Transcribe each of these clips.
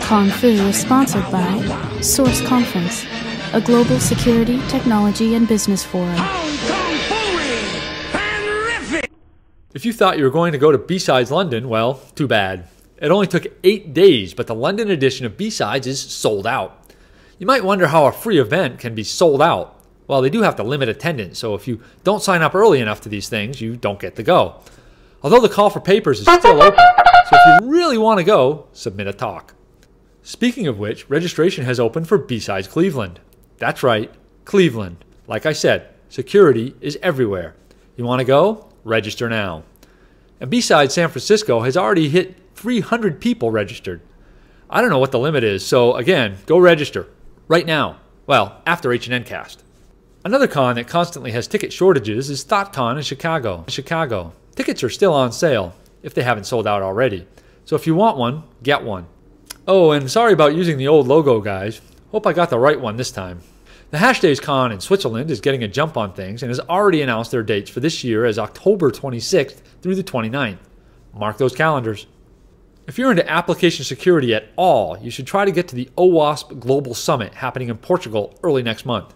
ConFu is sponsored by Source Conference, a global security, technology, and business forum. If you thought you were going to go to B-Sides London, well, too bad. It only took 8 days, but the London edition of B-Sides is sold out. You might wonder how a free event can be sold out. Well, they do have to limit attendance, so if you don't sign up early enough to these things, you don't get to go. Although the call for papers is still open, so if you really want to go, submit a talk. Speaking of which, registration has opened for B-Sides Cleveland. That's right, Cleveland. Like I said, security is everywhere. You want to go? Register now. And B-Sides San Francisco has already hit 300 people registered. I don't know what the limit is, so again, go register. Right now. Well, after HNNCast. Another con that constantly has ticket shortages is Thotcon in Chicago. Tickets are still on sale, if they haven't sold out already. So if you want one, get one. Oh, and sorry about using the old logo, guys. Hope I got the right one this time. The HashDates Con in Switzerland is getting a jump on things and has already announced their dates for this year as October 26th through the 29th. Mark those calendars. If you're into application security at all, you should try to get to the OWASP Global Summit happening in Portugal early next month.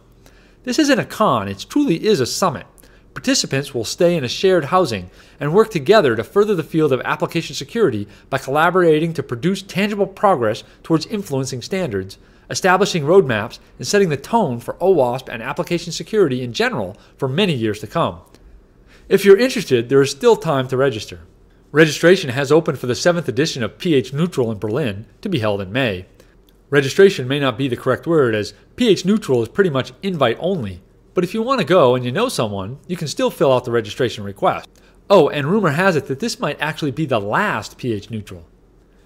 This isn't a con, it truly is a summit. Participants will stay in a shared housing and work together to further the field of application security by collaborating to produce tangible progress towards influencing standards, establishing roadmaps, and setting the tone for OWASP and application security in general for many years to come. If you're interested, there is still time to register. Registration has opened for the 7th edition of PH Neutral in Berlin, to be held in May. Registration may not be the correct word, as PH Neutral is pretty much invite only, but if you want to go and you know someone, you can still fill out the registration request. Oh, and rumor has it that this might actually be the last PH Neutral.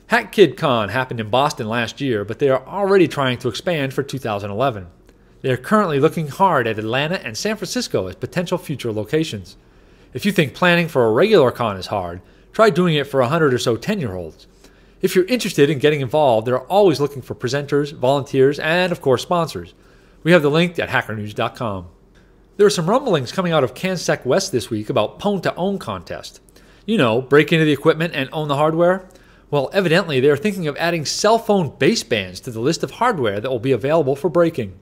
HacKid Con happened in Boston last year, but they are already trying to expand for 2011. They are currently looking hard at Atlanta and San Francisco as potential future locations. If you think planning for a regular con is hard, try doing it for 100 or so 10-year-olds. If you're interested in getting involved, they're always looking for presenters, volunteers, and of course sponsors. We have the link at hackernews.com. There are some rumblings coming out of CanSec West this week about Pwn to Own contest. You know, break into the equipment and own the hardware? Well, evidently they are thinking of adding cell phone basebands to the list of hardware that will be available for breaking.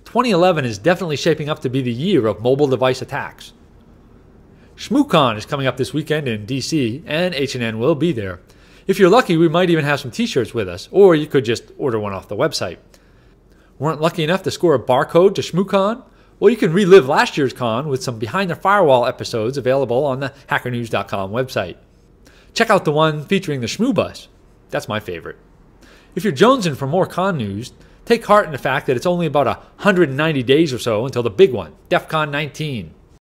2011 is definitely shaping up to be the year of mobile device attacks. ShmooCon is coming up this weekend in DC, and HNN will be there. If you're lucky, we might even have some t-shirts with us, or you could just order one off the website. Weren't lucky enough to score a barcode to ShmooCon? Well, you can relive last year's con with some Behind the Firewall episodes available on the hackernews.com website. Check out the one featuring the Shmoo Bus. That's my favorite. If you're jonesing for more con news, take heart in the fact that it's only about 190 days or so until the big one, DEF CON 19.